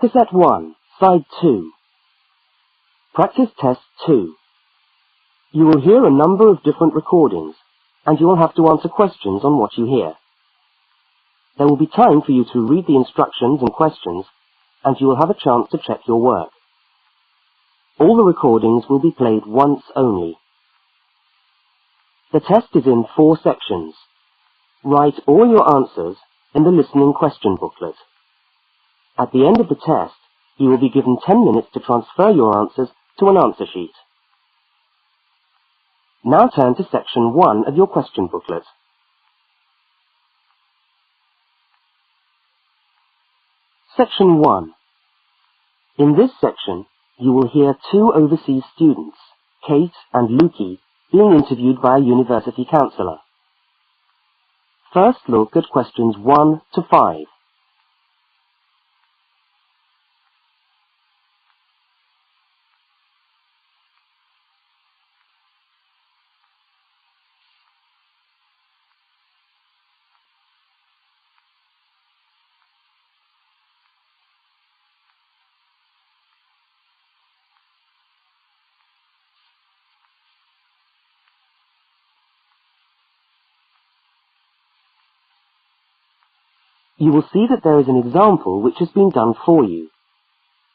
Cassette 1, Side 2. Practice Test 2. You will hear a number of different recordings, and you will have to answer questions on what you hear. There will be time for you to read the instructions and questions, and you will have a chance to check your work. All the recordings will be played once only. The test is in 4 sections. Write all your answers in the listening question booklet. At the end of the test, you will be given 10 minutes to transfer your answers to an answer sheet. Now turn to section 1 of your question booklet. Section 1. In this section, you will hear 2 overseas students, Kate and Lukey, being interviewed by a university counsellor. First look at questions 1 to 5. You will see that there is an example which has been done for you.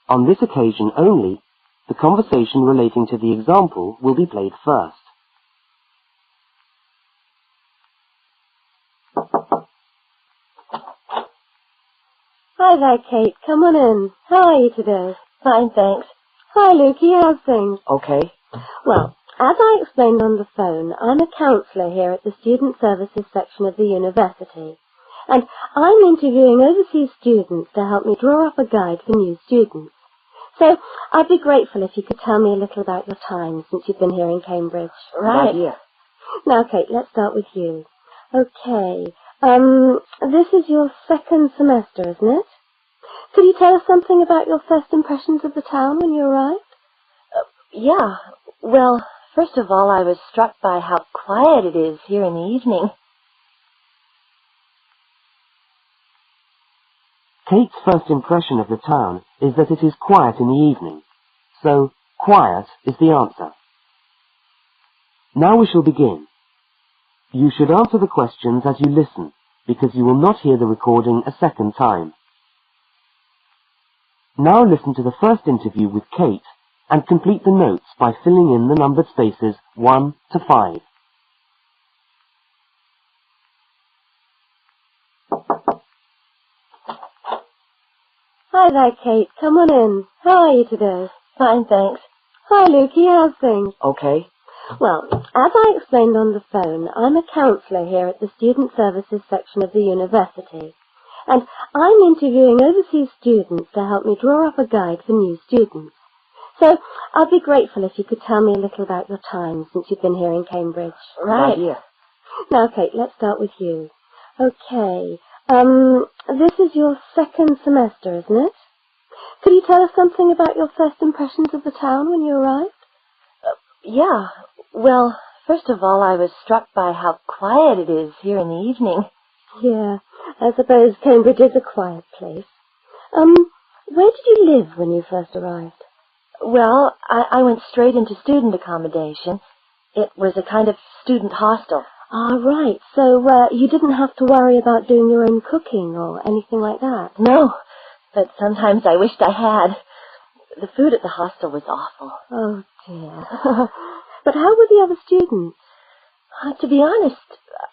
On this occasion only, the conversation relating to the example will be played first. Hi there, Kate. Come on in. How are you today? Fine, thanks. Hi, Lukey. How's things? Okay. Well, as I explained on the phone, I'm a counsellor here at the Student Services section of the university. And I'm interviewing overseas students to help me draw up a guide for new students. So I'd be grateful if you could tell me a little about your time since you've been here in Cambridge. Right. Good idea. Now, Kate, let's start with you. Okay. This is your 2nd semester, isn't it? Could you tell us something about your first impressions of the town when you arrived? Yeah. Well, first of all, I was struck by how quiet it is here in the evening. Kate's first impression of the town is that it is quiet in the evening, so quiet is the answer. Now we shall begin. You should answer the questions as you listen, because you will not hear the recording a second time. Now listen to the first interview with Kate and complete the notes by filling in the numbered spaces 1 to 5. Hi there, Kate. Come on in. How are you today? Fine, thanks. Hi, Lukey. How's things? Okay. Well, as I explained on the phone, I'm a counsellor here at the Student Services section of the university. And I'm interviewing overseas students to help me draw up a guide for new students. So I'd be grateful if you could tell me a little about your time since you've been here in Cambridge. Right. Good idea. Now, Kate, let's start with you. Okay. This is your 2nd semester, isn't it? Could you tell us something about your first impressions of the town when you arrived? Yeah. Well, first of all, I was struck by how quiet it is here in the evening. Yeah, I suppose Cambridge is a quiet place. Where did you live when you first arrived? Well, I went straight into student accommodation. It was a kind of student hostel. Ah, right. So, you didn't have to worry about doing your own cooking or anything like that? No, but sometimes I wished I had. The food at the hostel was awful. Oh, dear. But how were the other students? To be honest,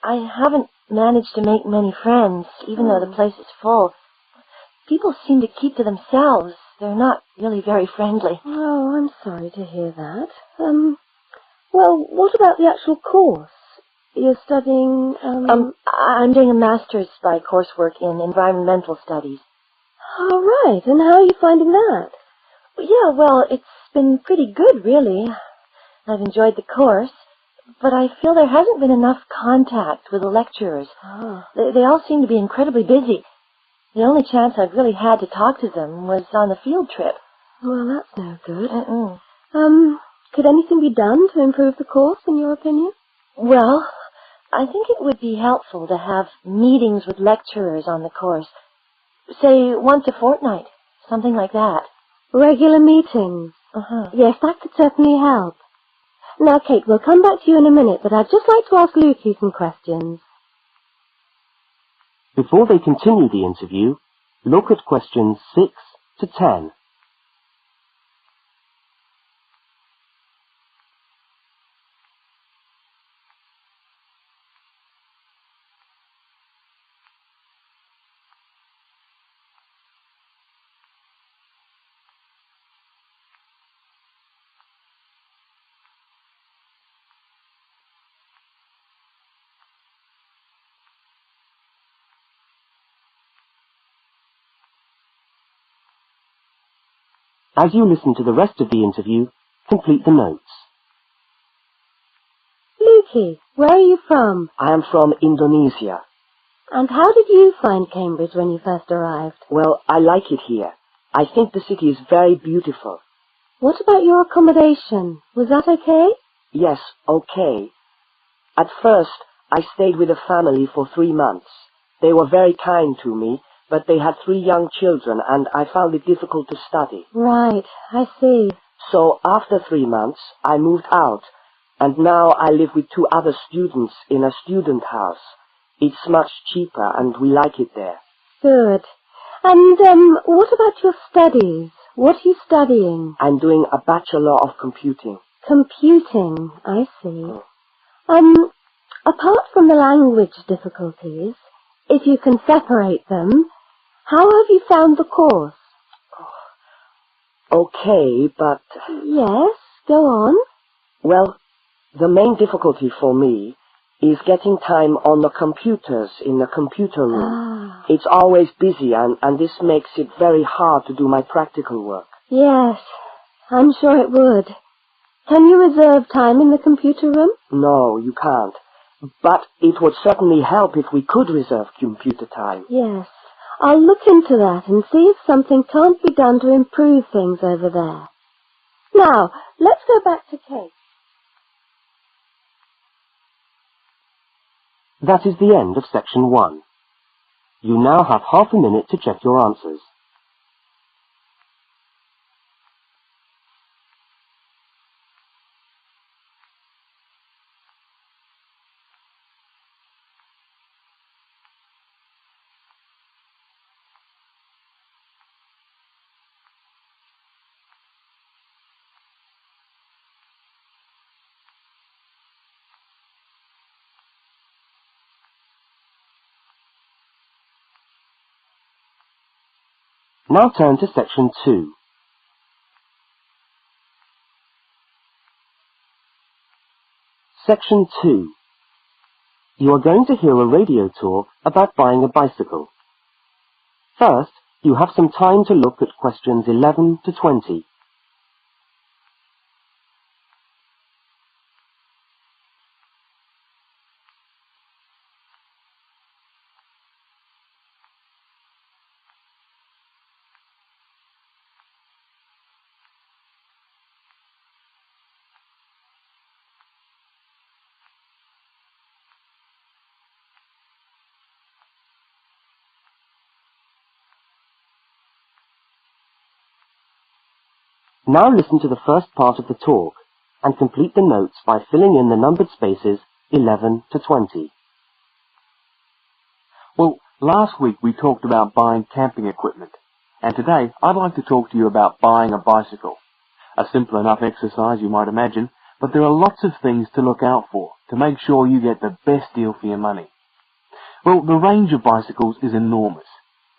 I haven't managed to make many friends, even though the place is full. People seem to keep to themselves. They're not really very friendly. Oh, I'm sorry to hear that. Well, what about the actual course? You're studying, I'm doing a master's by coursework in environmental studies. Oh, right. And how are you finding that? Yeah, well, it's been pretty good, really. I've enjoyed the course, but I feel there hasn't been enough contact with the lecturers. Oh. They all seem to be incredibly busy. The only chance I've really had to talk to them was on the field trip. Well, that's no good. Mm-mm. Could anything be done to improve the course, in your opinion? Well, I think it would be helpful to have meetings with lecturers on the course, say once a fortnight, Something like that. Regular meetings. Uh-huh. Yes, that could certainly help. Now, Kate, we'll come back to you in a minute, but I'd just like to ask Lukey some questions. Before they continue the interview, look at questions 6 to 10. As you listen to the rest of the interview, complete the notes. Lukey, where are you from? I am from Indonesia. And how did you find Cambridge when you first arrived? Well, I like it here. I think the city is very beautiful. What about your accommodation? Was that okay? Yes, okay. At first, I stayed with a family for 3 months. They were very kind to me, but they had 3 young children, and I found it difficult to study. Right, I see. So after 3 months, I moved out, and now I live with 2 other students in a student house. It's much cheaper, and we like it there. Good. And, what about your studies? What are you studying? I'm doing a Bachelor of Computing. Computing, I see. Apart from the language difficulties, if you can separate them, how have you found the course? Okay, but... Yes, go on. Well, the main difficulty for me is getting time on the computers in the computer room. It's always busy, and this makes it very hard to do my practical work. Yes, I'm sure it would. Can you reserve time in the computer room? No, you can't. But it would certainly help if we could reserve computer time. Yes, I'll look into that and see if something can't be done to improve things over there. Now, let's go back to Kate. That is the end of section 1. You now have half a minute to check your answers. Now turn to section 2. Section 2. You are going to hear a radio talk about buying a bicycle. First, you have some time to look at questions 11 to 20. Now listen to the first part of the talk and complete the notes by filling in the numbered spaces 11 to 20. Well, last week we talked about buying camping equipment, and today I'd like to talk to you about buying a bicycle. A simple enough exercise, you might imagine, but there are lots of things to look out for to make sure you get the best deal for your money. Well, the range of bicycles is enormous.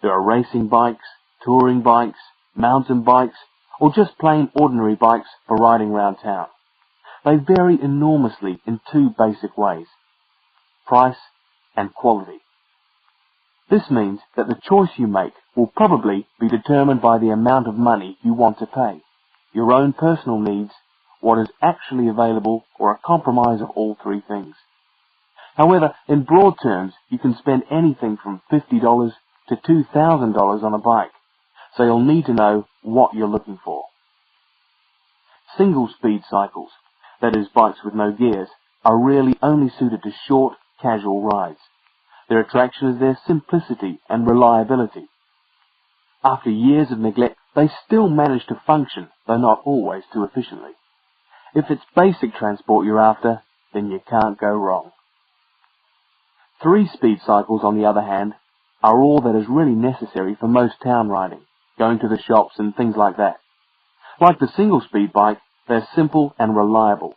There are racing bikes, touring bikes, mountain bikes, or just plain ordinary bikes for riding around town. They vary enormously in 2 basic ways: price and quality. This means that the choice you make will probably be determined by the amount of money you want to pay, your own personal needs, what is actually available, or a compromise of all 3 things. However, in broad terms, you can spend anything from $50 to $2,000 on a bike, so you'll need to know what you're looking for. Single-speed cycles, that is bikes with no gears, are really only suited to short, casual rides. Their attraction is their simplicity and reliability. After years of neglect they still manage to function, though not always too efficiently. If it's basic transport you're after, then you can't go wrong. 3-speed cycles, on the other hand, are all that is really necessary for most town riding, going to the shops and things like that. Like the single-speed bike, they're simple and reliable.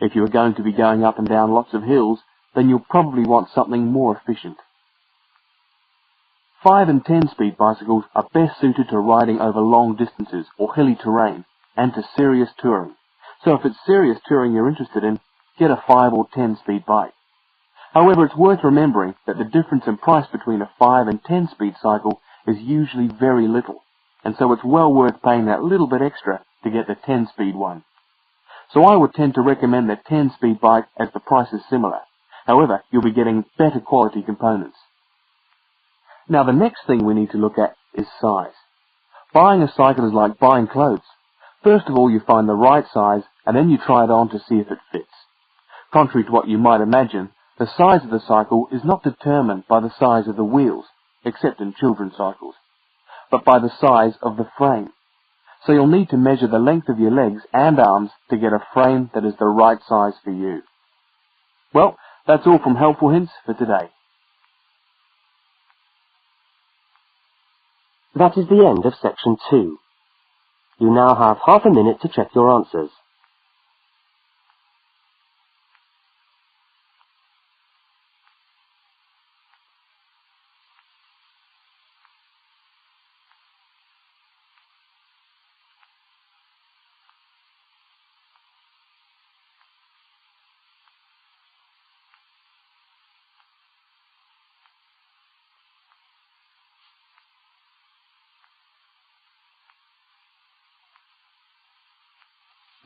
If you are going to be going up and down lots of hills, then you'll probably want something more efficient. 5- and 10-speed bicycles are best suited to riding over long distances or hilly terrain and to serious touring. So if it's serious touring you're interested in, get a 5 or 10-speed bike. However, it's worth remembering that the difference in price between a 5 and 10-speed cycle is usually very little, and so it's well worth paying that little bit extra to get the 10-speed one. So I would tend to recommend the 10-speed bike as the price is similar. However, you'll be getting better quality components. Now the next thing we need to look at is size. Buying a cycle is like buying clothes. First of all, you find the right size, and then you try it on to see if it fits. Contrary to what you might imagine, the size of the cycle is not determined by the size of the wheels, except in children's cycles, but by the size of the frame. So you'll need to measure the length of your legs and arms to get a frame that is the right size for you. Well, that's all from Helpful Hints for today. That is the end of section 2. You now have half a minute to check your answers.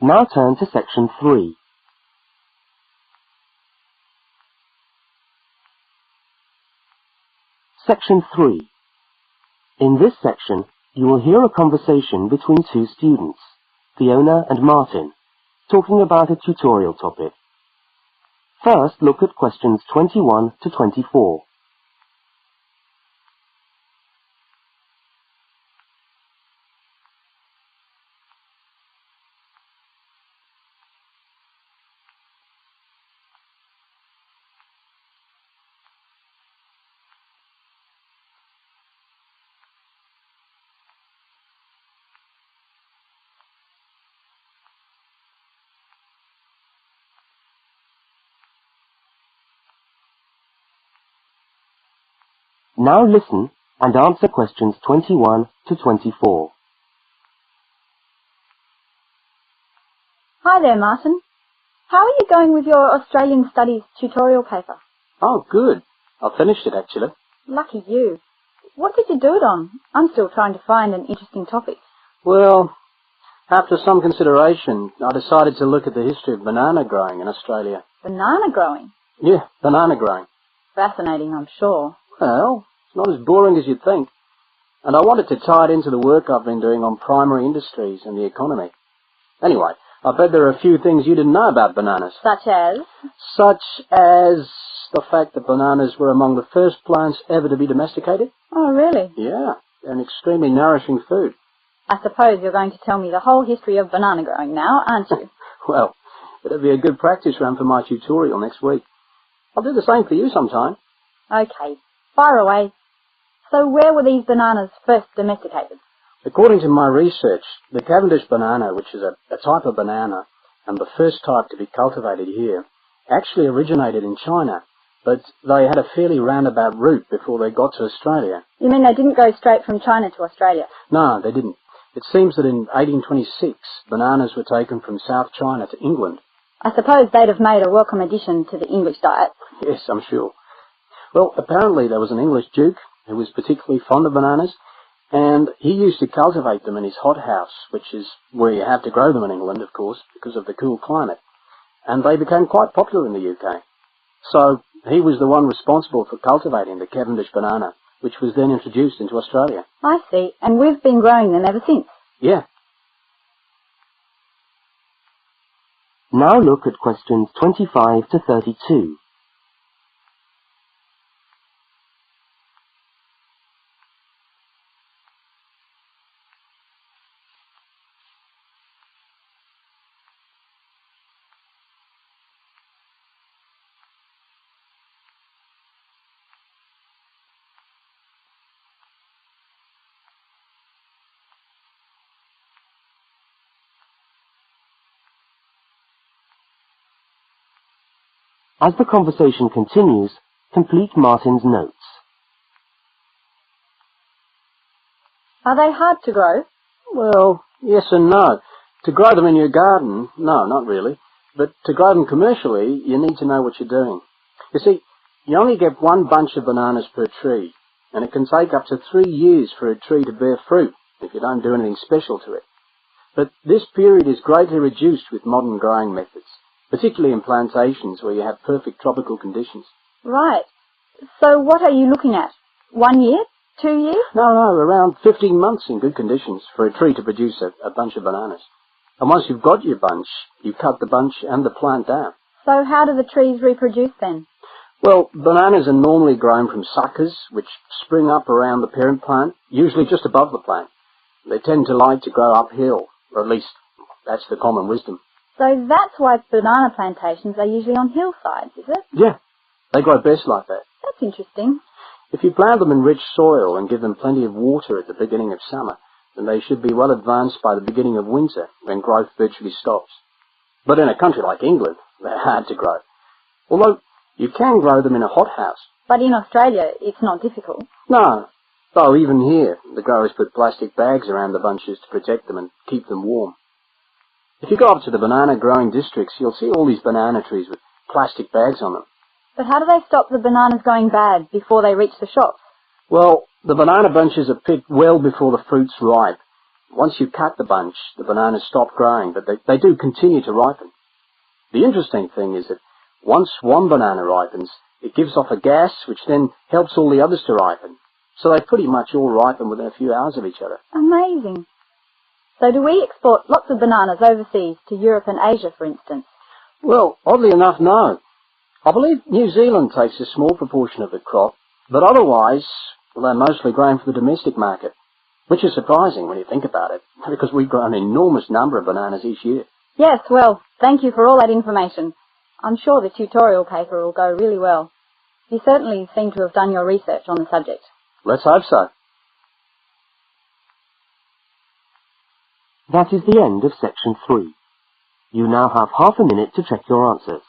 Now turn to section 3. Section 3. In this section, you will hear a conversation between two students, Fiona and Martin, talking about a tutorial topic. First, look at questions 21 to 24. Now listen and answer questions 21 to 24. Hi there, Martin. How are you going with your Australian Studies tutorial paper? Oh, good. I finished it, actually. Lucky you. What did you do it on? I'm still trying to find an interesting topic. Well, after some consideration, I decided to look at the history of banana growing in Australia. Banana growing? Yeah, banana growing. Fascinating, I'm sure. Well, it's not as boring as you'd think. And I wanted to tie it into the work I've been doing on primary industries and the economy. Anyway, I bet there are a few things you didn't know about bananas. Such as? Such as the fact that bananas were among the first plants ever to be domesticated. Oh, really? Yeah, an extremely nourishing food. I suppose you're going to tell me the whole history of banana growing now, aren't you? Well, it'll be a good practice run for my tutorial next week. I'll do the same for you sometime. Okay, fire away. So where were these bananas first domesticated? According to my research, the Cavendish banana, which is a type of banana, and the first type to be cultivated here, actually originated in China, but they had a fairly roundabout route before they got to Australia. You mean they didn't go straight from China to Australia? No, they didn't. It seems that in 1826, bananas were taken from South China to England. I suppose they'd have made a welcome addition to the English diet. Yes, I'm sure. Well, apparently there was an English duke who was particularly fond of bananas, and he used to cultivate them in his hothouse, which is where you have to grow them in England, of course, because of the cool climate. And they became quite popular in the UK. So he was the one responsible for cultivating the Cavendish banana, which was then introduced into Australia. I see, and we've been growing them ever since. Yeah. Now look at questions 25 to 32. As the conversation continues, complete Martin's notes. Are they hard to grow? Well, yes and no. To grow them in your garden, no, not really. But to grow them commercially, you need to know what you're doing. You see, you only get one bunch of bananas per tree, and it can take up to 3 years for a tree to bear fruit if you don't do anything special to it. But this period is greatly reduced with modern growing methods, particularly in plantations where you have perfect tropical conditions. Right. So what are you looking at? 1 year? 2 years? No, around 15 months in good conditions for a tree to produce a bunch of bananas. And once you've got your bunch, you cut the bunch and the plant down. So how do the trees reproduce then? Well, bananas are normally grown from suckers, which spring up around the parent plant, usually just above the plant. They tend to like to grow uphill, or at least that's the common wisdom. So that's why banana plantations are usually on hillsides, is it? Yeah, they grow best like that. That's interesting. If you plant them in rich soil and give them plenty of water at the beginning of summer, then they should be well advanced by the beginning of winter, when growth virtually stops. But in a country like England, they're hard to grow. Although you can grow them in a hothouse. But in Australia, it's not difficult. No, though even here, the growers put plastic bags around the bunches to protect them and keep them warm. If you go up to the banana growing districts, you'll see all these banana trees with plastic bags on them. But how do they stop the bananas going bad before they reach the shops? Well, the banana bunches are picked well before the fruit's ripe. Once you cut the bunch, the bananas stop growing, but they do continue to ripen. The interesting thing is that once one banana ripens, it gives off a gas which then helps all the others to ripen. So they pretty much all ripen within a few hours of each other. Amazing. So do we export lots of bananas overseas to Europe and Asia, for instance? Well, oddly enough, no. I believe New Zealand takes a small proportion of the crop, but otherwise, well, they're mostly grown for the domestic market, which is surprising when you think about it, because we grow an enormous number of bananas each year. Yes, well, thank you for all that information. I'm sure the tutorial paper will go really well. You certainly seem to have done your research on the subject. Let's hope so. That is the end of section 3. You now have half a minute to check your answers.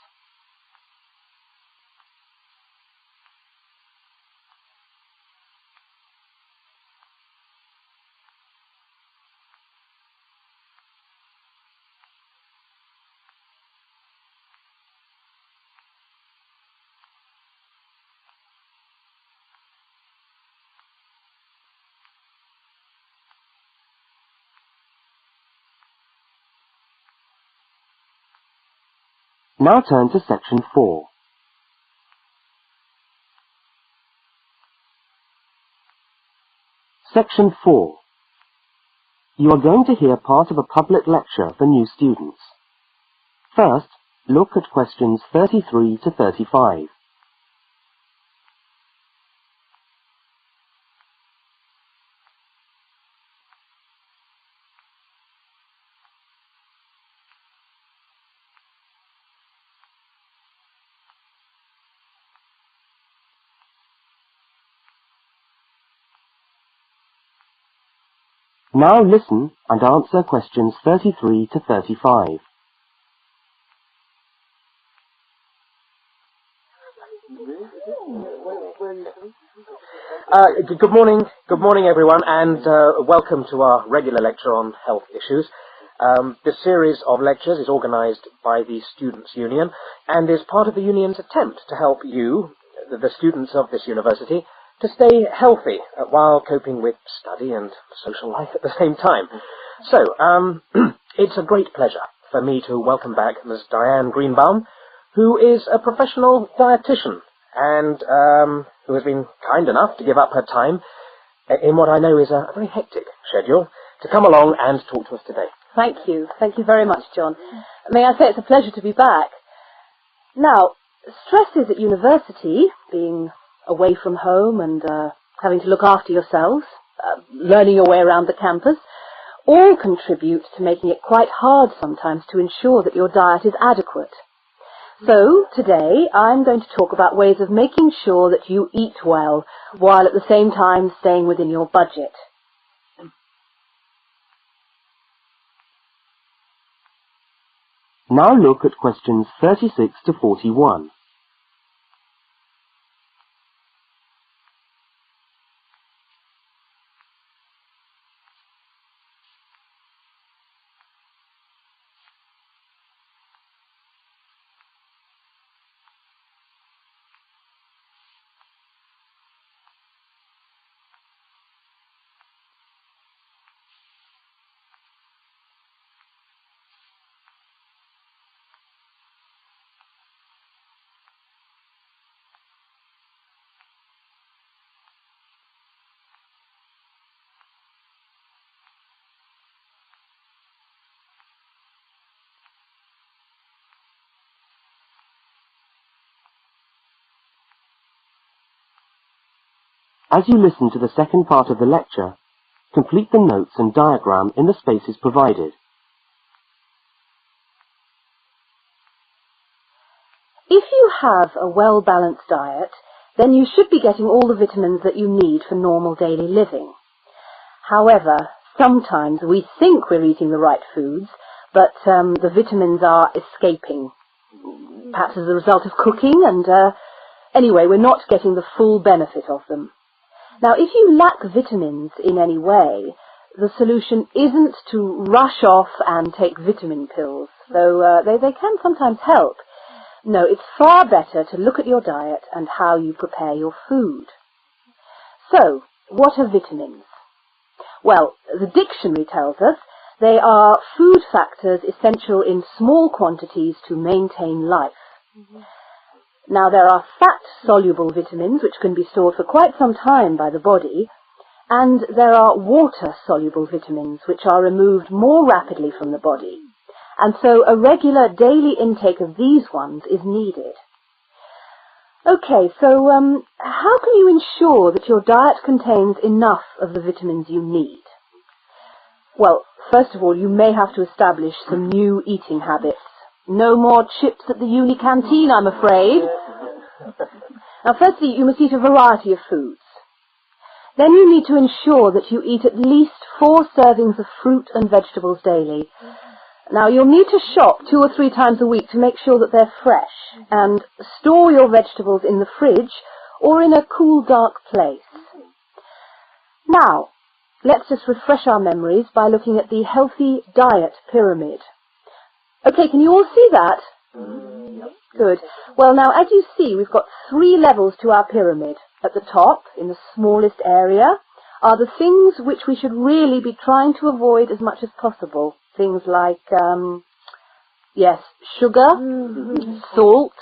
Now turn to section 4. Section 4. You are going to hear part of a public lecture for new students. First, look at questions 33 to 35. Now listen and answer questions 33 to 35. Good morning everyone, and welcome to our regular lecture on health issues. This series of lectures is organised by the Students' Union and is part of the Union's attempt to help you, the students of this university, to stay healthy while coping with study and social life at the same time. So, it's a great pleasure for me to welcome back Ms. Diane Greenbaum, who is a professional dietitian and who has been kind enough to give up her time in what I know is a very hectic schedule to come along and talk to us today. Thank you. Thank you very much, John. May I say it's a pleasure to be back. Now, stresses at university, being away from home and having to look after yourselves, learning your way around the campus, all contribute to making it quite hard sometimes to ensure that your diet is adequate. So, today, I'm going to talk about ways of making sure that you eat well, while at the same time staying within your budget. Now look at questions 36 to 41. As you listen to the second part of the lecture, complete the notes and diagram in the spaces provided. If you have a well-balanced diet, then you should be getting all the vitamins that you need for normal daily living. However, sometimes we think we're eating the right foods, but the vitamins are escaping, perhaps as a result of cooking, and anyway, we're not getting the full benefit of them. Now, if you lack vitamins in any way, the solution isn't to rush off and take vitamin pills, though they can sometimes help. No, it's far better to look at your diet and how you prepare your food. So, what are vitamins? Well, the dictionary tells us they are food factors essential in small quantities to maintain life. Now, there are fat-soluble vitamins which can be stored for quite some time by the body, and there are water-soluble vitamins which are removed more rapidly from the body. And so a regular daily intake of these ones is needed. Okay, so how can you ensure that your diet contains enough of the vitamins you need? Well, first of all, you may have to establish some new eating habits. No more chips at the uni canteen, I'm afraid. Now, firstly, you must eat a variety of foods. Then you need to ensure that you eat at least 4 servings of fruit and vegetables daily. Now, you'll need to shop 2 or 3 times a week to make sure that they're fresh, and store your vegetables in the fridge or in a cool, dark place. Now, let's just refresh our memories by looking at the healthy diet pyramid. Okay, can you all see that? Good. Well, now, as you see, we've got 3 levels to our pyramid. At the top, in the smallest area, are the things which we should really be trying to avoid as much as possible. Things like, yes, sugar, salt,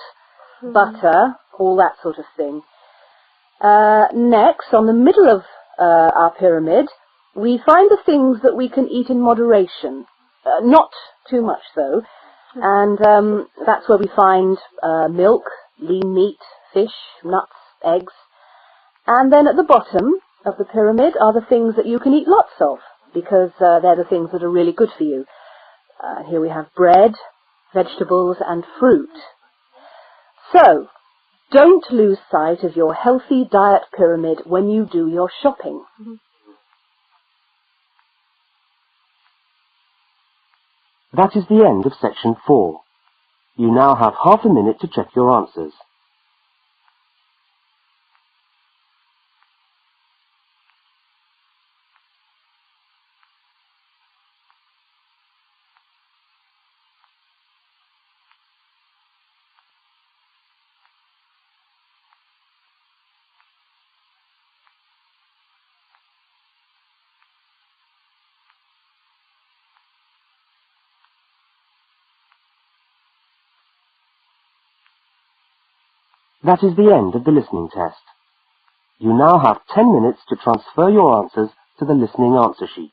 butter, all that sort of thing. Next, on the middle of our pyramid, we find the things that we can eat in moderation. Not too much, though. And that's where we find milk, lean meat, fish, nuts, eggs. And then at the bottom of the pyramid are the things that you can eat lots of, because they're the things that are really good for you. Here we have bread, vegetables, and fruit. So, don't lose sight of your healthy diet pyramid when you do your shopping. That is the end of section 4. You now have half a minute to check your answers. That is the end of the listening test. You now have 10 minutes to transfer your answers to the listening answer sheet.